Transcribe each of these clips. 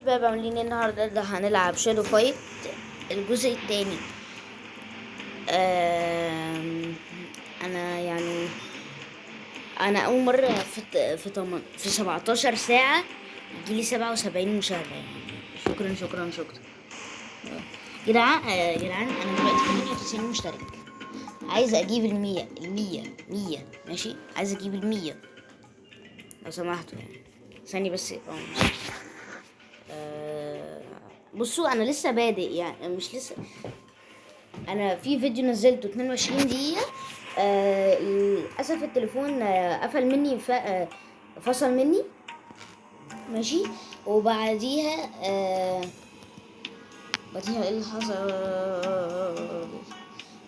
شباب عاملين ايه النهارده؟ ده هنلعب شادو فايت الجزء التاني. آم، انا يعني انا اول مره في 17 ساعه يجيلي 77 مشاهده يعني. شكرا. جدعان انا دلوقتي 98 مشترك. عايزه اجيب المية ماشي. عايزه اجيب المية لو سمحتوا يعني. ثانية بس ماشي. بصوا انا لسه بادئ يعني مش لسه. انا في فيديو نزلته 22 دقيقة. للأسف التليفون قفل مني فصل مني ماشي. وبعديها بعديها ايه اللي حصل؟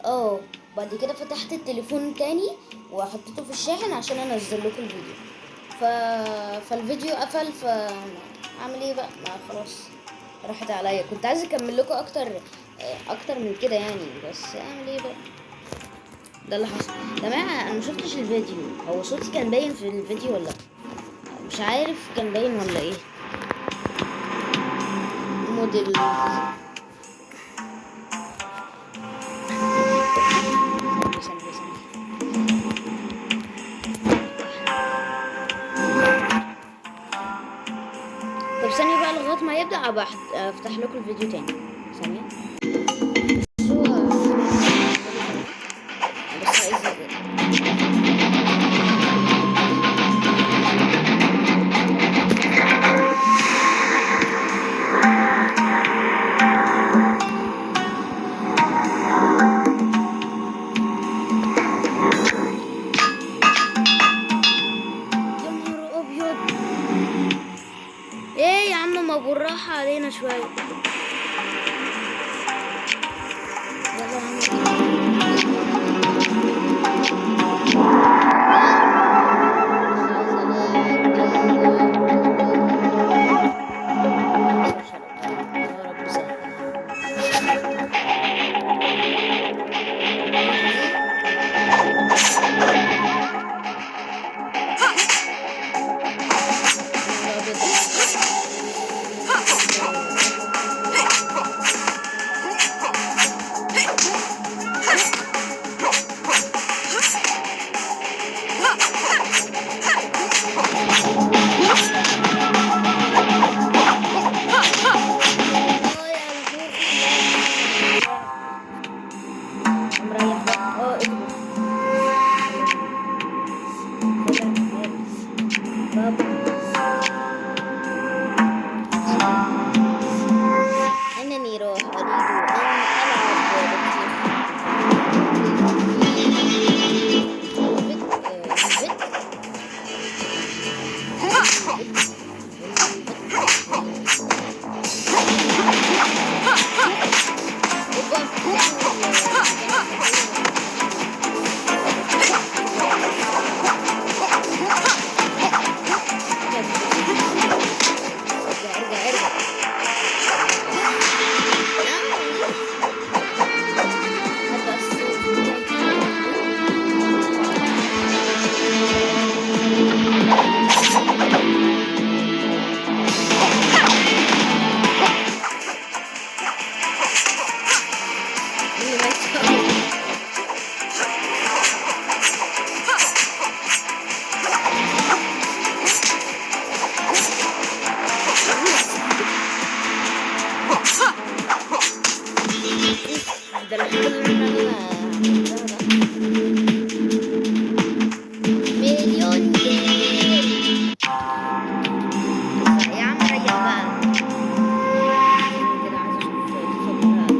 اه بعد كده فتحت التليفون تاني وحطيته في الشاحن عشان انزل لكم الفيديو. ف... فالفيديو قفل. اعمل ايه بقى؟ ما خلاص راحت عليا. كنت عايزه اكمل لكم اكتر من كده يعني، بس اعمل ايه بقى؟ ده اللي حصل. جماعه انا ما شفتش الفيديو. هو صوتي كان باين في الفيديو ولا مش عارف؟ كان باين ولا ايه؟ موديل. ثانية. طب ثانية بقى لغاية ما يبدأ أبقى افتح لكم الفيديو تاني. ثانية. بس يا نهار أبيض. ايه يا عم، ما بالراحة علينا شوية. يلا يا أنني أريد أن مليون جنيه. يا عم ريح بقى. كده عايزة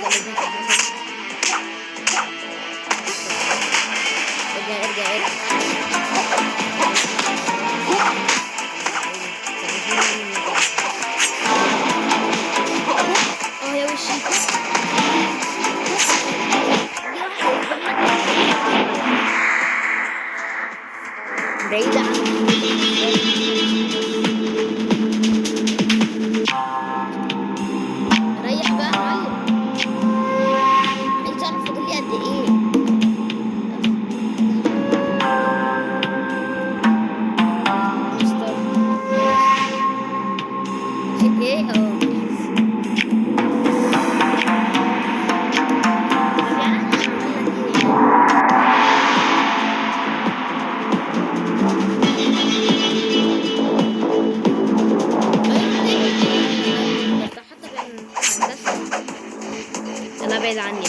يا وشي بعيدة ريح بقى ريح. عايز اعرف فاضل لي قد ايه. ايه انا بعيد عني بقى.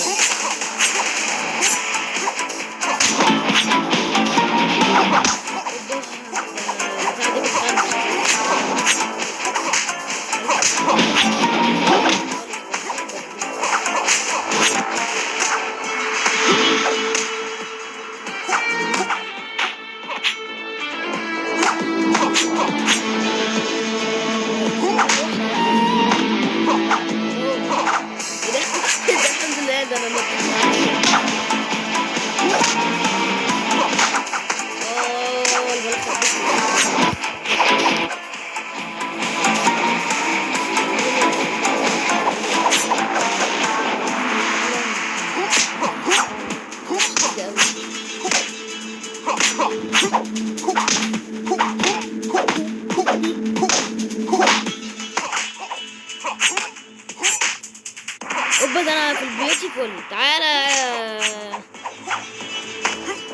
اوبا ده انا في البيوتيفول. تعالى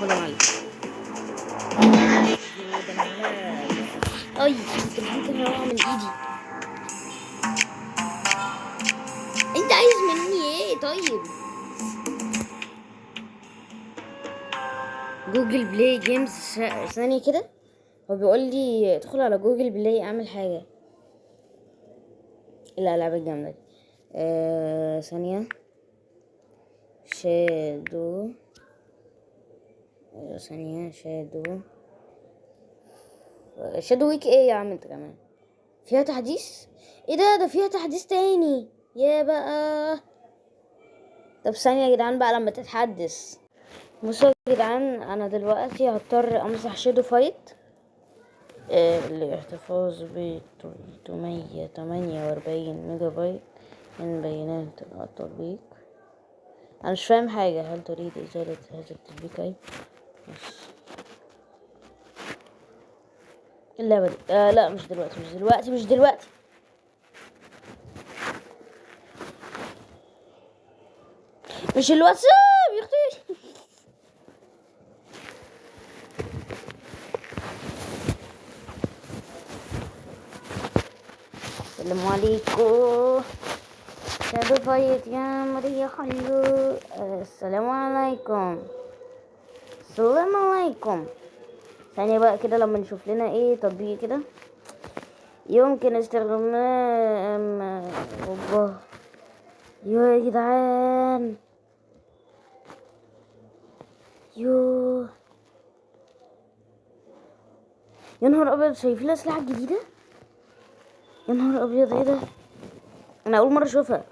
خد يا معلم. اي التليفون كان هيقع من ايدي. انت عايز مني ايه طيب؟ جوجل بلاي جيمز. ثانية كده هو بيقول لي ادخل على جوجل بلاي اعمل حاجة. الالعاب الجامدة دي. ثانية شادو. ثانية شادو ويك. ايه يا عم انت كمان فيها تحديث؟ ايه ده فيها تحديث تاني يا بقى. طب ثانية يا جدعان بقى لما تتحدث. بصوا يا جدعان انا دلوقتي هضطر امسح شادو فايت. الاحتفاظ ب 348 ميجا بايت من بيانات التطبيق. انا مش فاهم حاجة. هل تريد ازالة هذا التطبيق؟ اي بس اللعبة دي لا مش دلوقتي. مش الواتساب يا اختي. السلام عليكم. شادو فايت يا مريا خلو. السلام عليكم. ثانية بقى كده لما نشوف لنا ايه تطبيق كده يمكن استخدامه. اوبا يا جدعان يا نهار ابيض. شايفين الاسلحة الجديدة؟ يا نهار ابيض ايه ده؟ انا اول مرة اشوفها.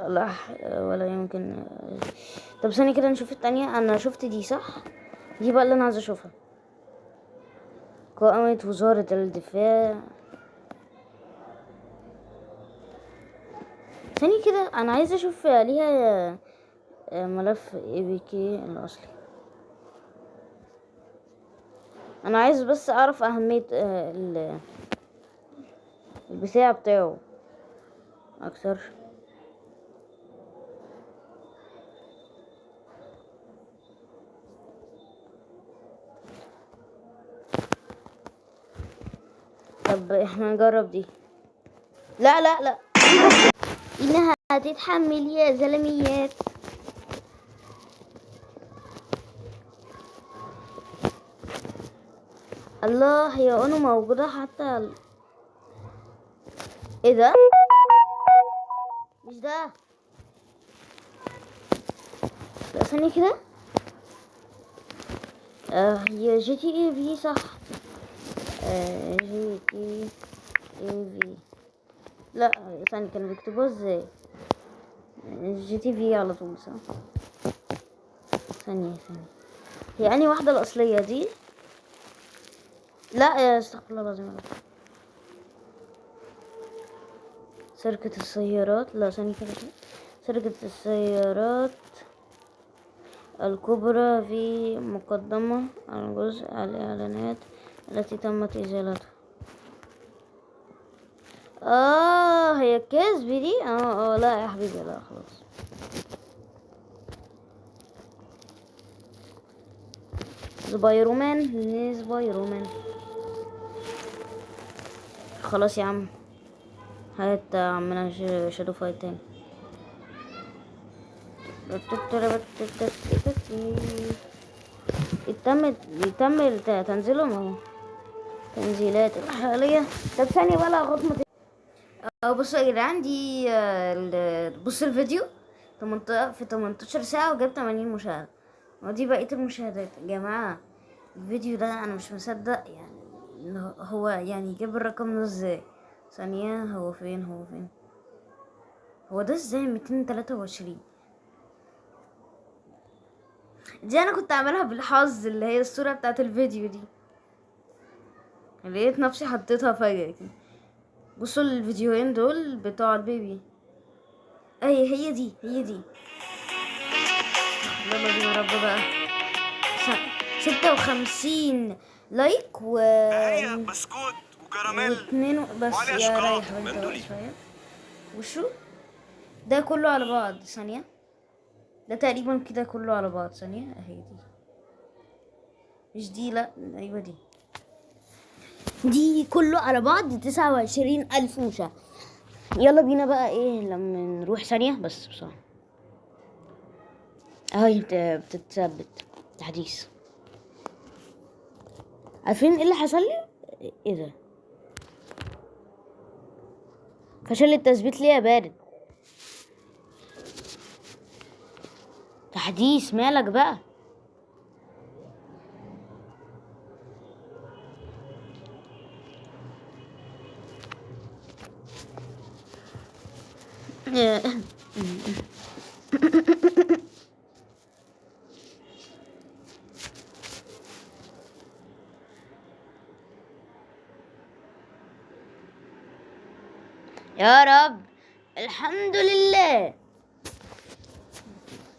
لا ولا يمكن. طب ثانية كده نشوف التانية. انا شفت دي صح؟ دي بقى اللي انا عايزة اشوفها. قائمة وزارة الدفاع. ثانية كده انا عايزة اشوف ليها ملف APK الاصلي. انا عايز بس اعرف اهمية البتاع بتاعه اكتر. طب احنا نجرب دي. لا انها هتتحمل يا زلميات. الله هي انا موجودة حتى ايه ده؟ مش ده. لا ثانية كده. هي جي تي اي في صح. جي تي اي في. لا ثانية كانوا بيكتبوها ازاي؟ جي تي في على طول صح. ثانية هي انهي واحدة الأصلية دي؟ لا يا استغفر الله العظيم. سرقة السيارات. لا ثانية كده. سرقة السيارات الكبرى في مقدمة الجزء الإعلانات التي تمت إزالتها. هي الكذب دي. لا يا حبيبي لا خلاص. سبايرومان. خلاص يا عم. هات عمنا شادو فايت تاني. يتم تنزيلهم اهو. تنزيلات الحالية. طب ثانية بقى لا غطمة. بصوا يا جدعان دي بصوا الفيديو في 18 ساعة وجاب 80 مشاهدة. ودي بقية المشاهدات يا جماعة. الفيديو ده انا مش مصدق يعني هو يعني جاب الرقم ده ازاي. ثانية هو فين هو ده ازاي 223. دي انا كنت عاملها بالحظ اللي هي الصورة بتاعت الفيديو دي. لقيت نفسي حطيتها فجأة كده. بصوا الفيديوهين دول بتوع البيبي. هي دي يلا بينا يا رب بقى. 56 لايك بسكوت وكراميل واتنين بس. يا رايح انت شوية. وشو ده كله على بعض ثانية. ده تقريبا كده كله على بعض ثانية. اهي دي مش دي. لا ايوه دي كله على بعض 29,000 مشاهدة. يلا بينا بقى ايه لما نروح ثانية بس بصراحة. اهي بتتثبت تحديث. عارفين ايه اللي حصل لي؟ ايه ده؟ فشل التثبيت ليه يا بارد؟ تحديث مالك بقى؟ يا رب الحمد لله.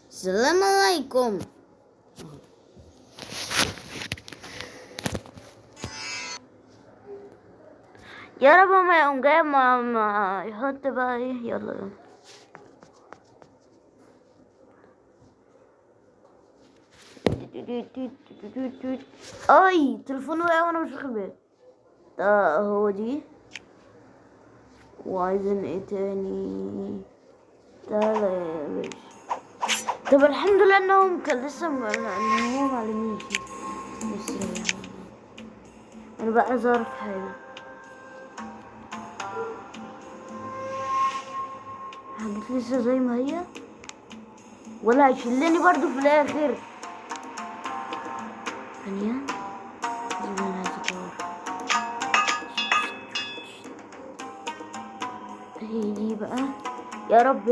السلام عليكم. يا رب ما يقوم جاي ما يحط بقى ايه. يلا اي تليفون وقع وانا مش واخد بالي. ده هو دي. وعايزين ايه تاني؟ تعالى يا باشا. طب الحمد لله انهم كان لسه انهم معلمين بس انا بقى عايز اعرف حاجة لسه زي ما هي ولا هيشلني برضو في الاخر. ثانية هي دي بقى. يا رب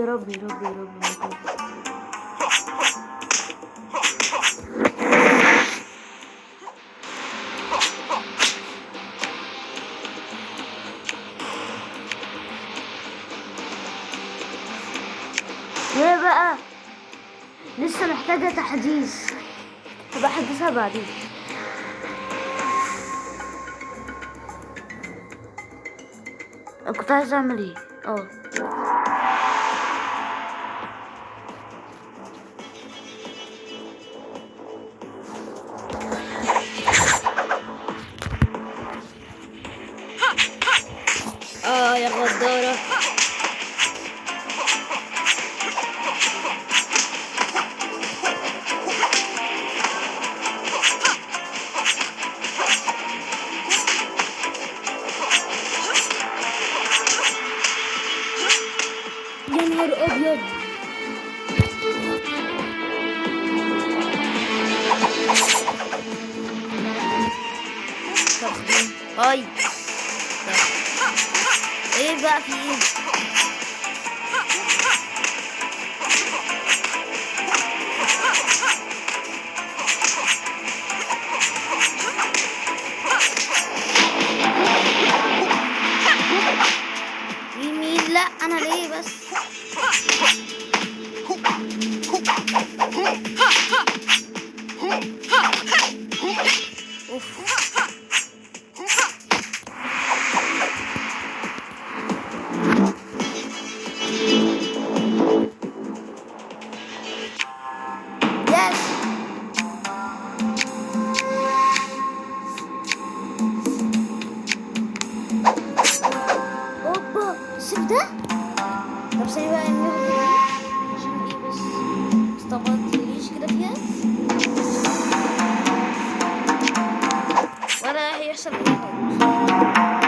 هي بقى لسه محتاجة تحديث. هبقى احدثها بعدين. كنت عايزة اعمل ايه؟ يا غدارة. يا نهار ابيض. هاي ايه بقى في ايه؟ مين؟ لا انا ليه بس؟ اوف. يس. اوبا السيف ده. طب ثانية بقى ناخد دي عشان ايه بس؟ مستبطليش كده فيها ولا هيحصل اي حاجة.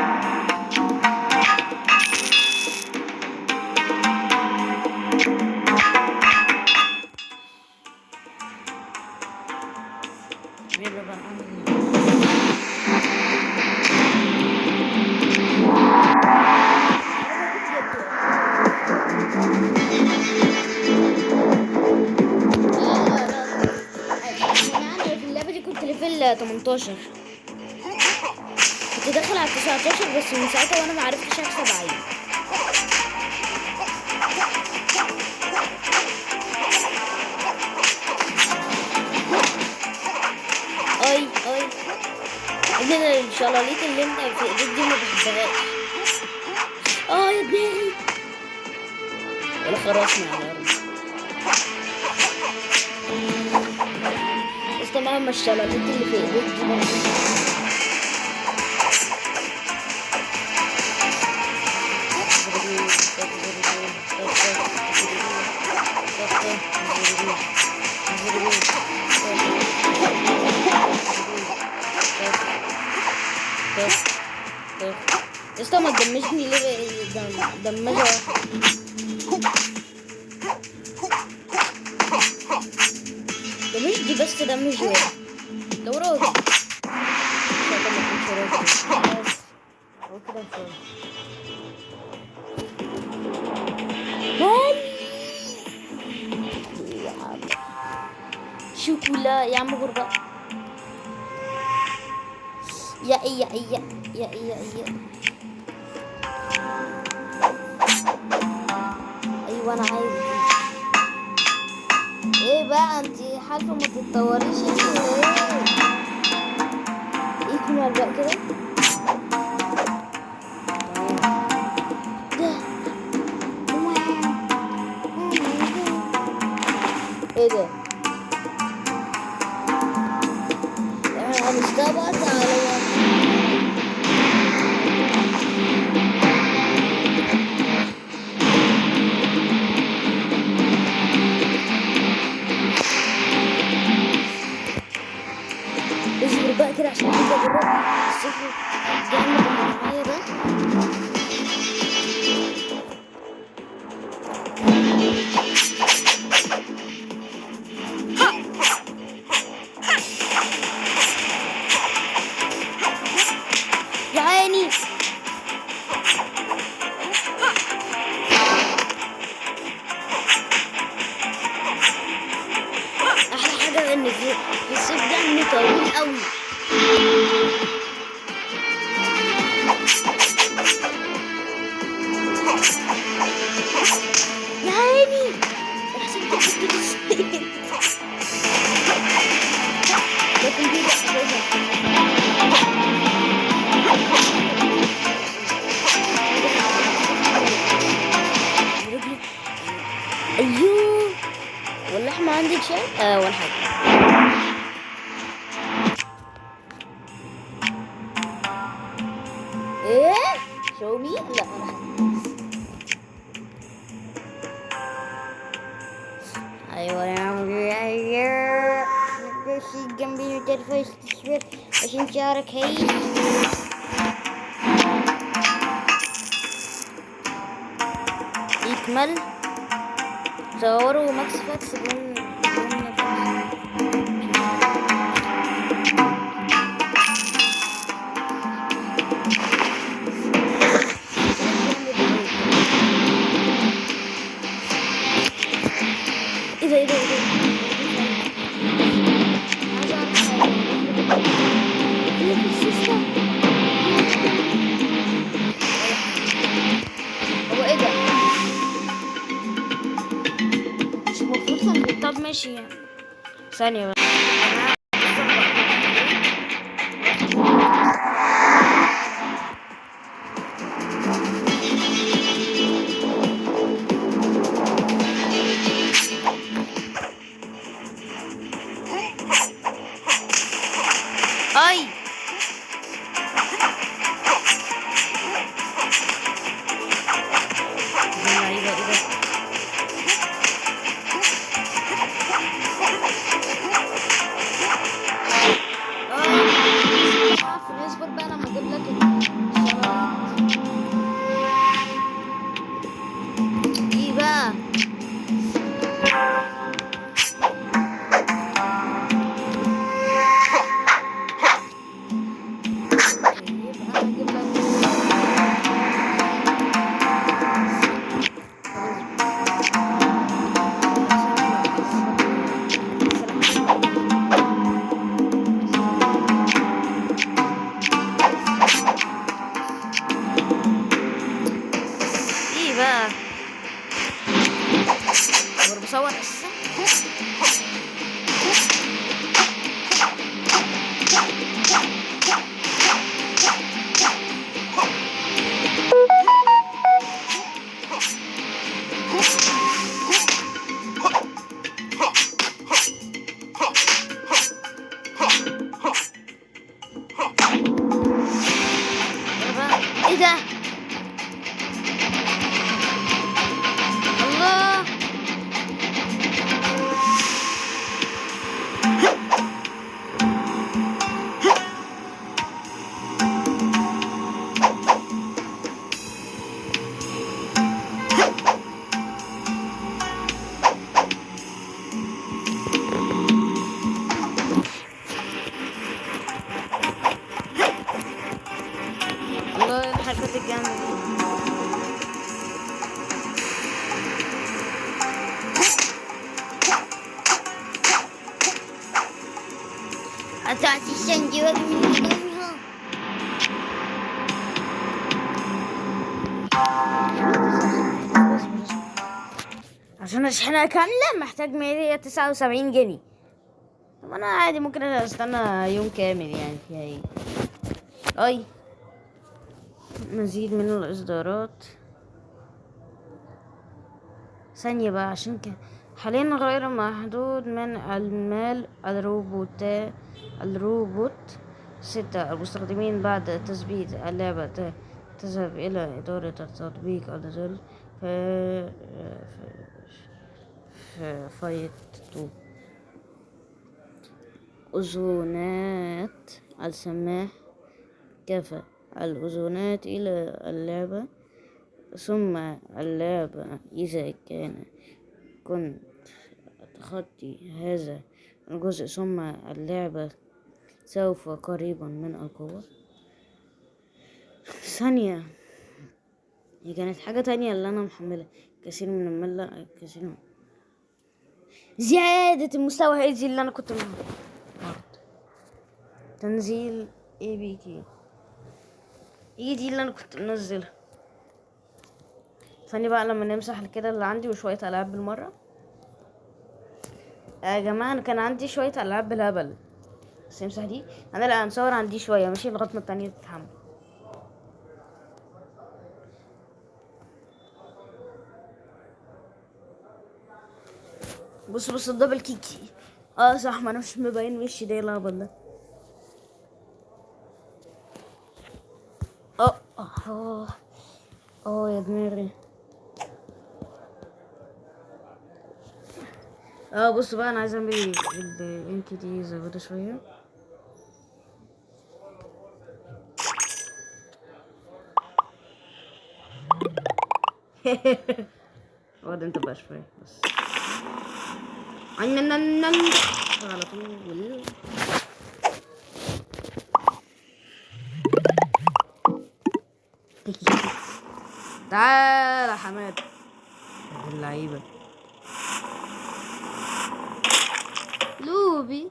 يلا بقى نعمل انا في اللعبة دي كنت ليفل 18. كنت داخل على 19 بس من ساعتها وانا ما عرفتش اكسب عيل. اي انا الشلاليت اللي انت في ايديك دي ما بحبهاش. يا دماغي. ولا خرسنا على الارض. بس تمام الشلاليت اللي في ايديك دي ما لسه ما تدمجني ليه؟ دمجة واحدة. دمج دي بس دمج واحد لو راضي. ان شاء الله ما كنتش راضي بس هو كده مفروض. شوكولا يا عم غربة. يا ايوه انا عايز دي. ايه بقى انتي حالفه ما تتطوريش انتي ولا ايه؟ ايه كمان بقى كده؟ ده ايه ده؟ انا مستبعد على اصبر بقى كده عشان عايزه اجرب الصفر الجامد اللي معايا ده. يا عيني احلى حاجه ان في الصيف ده انه طويل قوي. يا عيني حسيت كنت نسيت. لكن دي ايوه واللحمه عندك شيء ولا حاجه. ايه شو مي لا ايوه يا عمري ايوه نفسي جنبي وتلفز تشوف عشان شعرك هي. ايه اكمل. صوروا ماكس فاكس ايه ده عايز اعرف حاجة. هو ايه ده؟ مش المفروض كان. طب ماشي يعني. ثانية بس. اي نصبر بقى لما اجيب لك ايه بقى. ايه بقى هو بصور اساسا. ايه ده الله. الله الحركات الجامدة دي. هتعطي السندوتش من قدامها. عشان اشحنها كاملة محتاج 179 جنيه. طب انا عادي ممكن استنى يوم كامل يعني فيها ايه. اي مزيد من الاصدارات. ثانية بقى عشان كده حاليا غير محدود من المال. الروبوت 6 المستخدمين بعد تثبيت اللعبة تذهب إلى إدارة التطبيق النزول في فايت 2 أذونات السماح كفى الأذونات إلى اللعبة ثم اللعبة إذا كنت تخطي هذا الجزء ثم اللعبة سوف قريبا من القوة. ثانية هي كانت حاجة تانية اللي أنا محملة كثير من الملة كثير من زيادة المستوى. هي دي اللي أنا كنت تنزيل ABK. هي دي اللي أنا كنت منزلها. ثانية بقى لما نمسح كده اللي عندي وشوية ألعاب بالمرة. يا جماعة أنا كان عندي شوية ألعاب بالهبل بس نمسح دي. أنا لا هنصور عندي شوية ماشي لغاية ما التانية تتحمل. بص الدبل كيكي. صح ما انا مش مبين وشي ده الهبل ده. يا دماغي. بص بقى انا عايز اعمل الانك دي زودة شوية. واد انت بقى شوية بس. على طول. تعال يا حماد اللعيبة. لوبي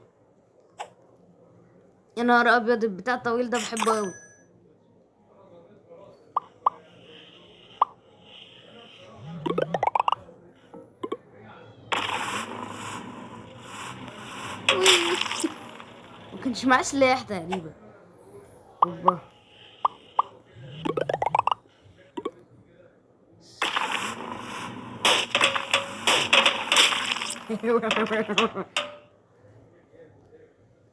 يا نهار ابيض، البتاع الطويل ده بحبه اوي. مكانش معاه سلاح تقريبا. اوبا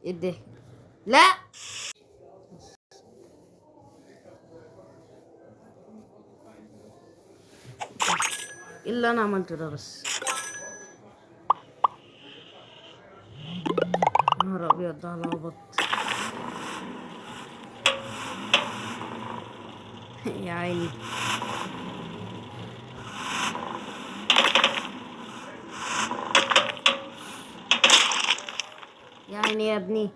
ايه ده؟ لا ايه اللي انا عملته ده بس؟ نهار ابيض ده لخبط. يا عيني. يا عيني يا ابني.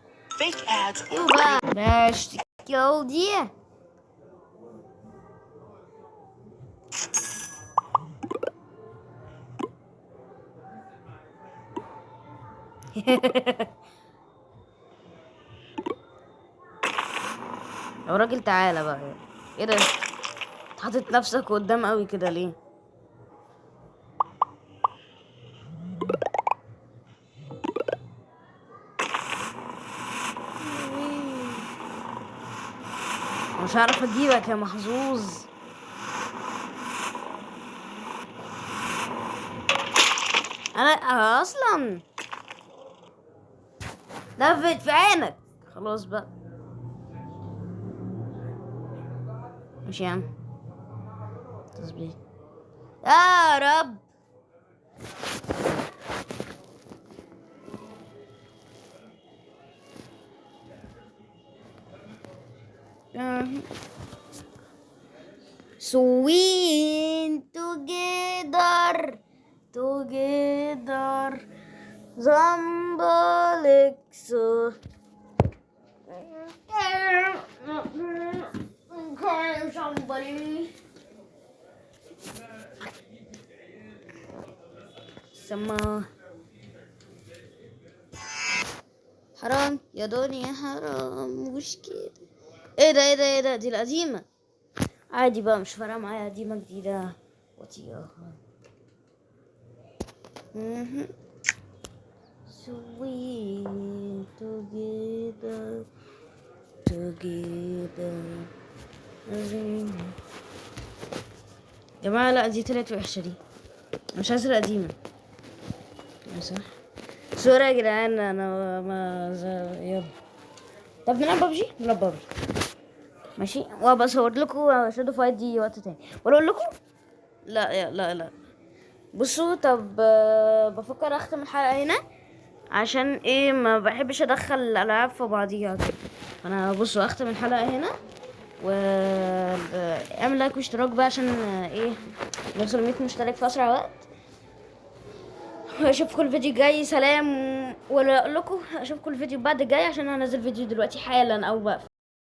يو بقى باش تكيل دي. يا راجل تعالى بقى. ايه ده؟ حاطط نفسك قدام قوي كده ليه؟ مش هعرف اجيبك يا محظوظ. انا اصلا لفت في عينك. خلاص بقى مش يا عم تظبيط يا رب. Swing together, Zambalexo. Somebody. سما حرام يا دنيا حرام، مش كده. ايه ده دي القديمة. عادي بقى مش فارقة معايا قديمة جديدة وطيها. Swing together. يا جماعة لا دي طلعت وحشة دي. مش عايزة القديمة. صح سوري يا جدعان انا ما يلا. طب نلعب ببجي. ماشي وابقى اصور لكم شادو فايت دي وقت تاني ولا اقول لكم. لا بصوا طب بفكر اختم الحلقة هنا عشان ايه ما بحبش ادخل الالعاب في بعضيها كده. انا بصوا اختم الحلقة هنا واعمل لايك واشتراك بقى عشان ايه نوصل 100 مشترك في اسرع وقت. اشوفكم الفيديو الجاي. سلام. ولا اقول لكم اشوفكم الفيديو بعد الجاي عشان انا هنزل فيديو دلوقتي حالا او بقى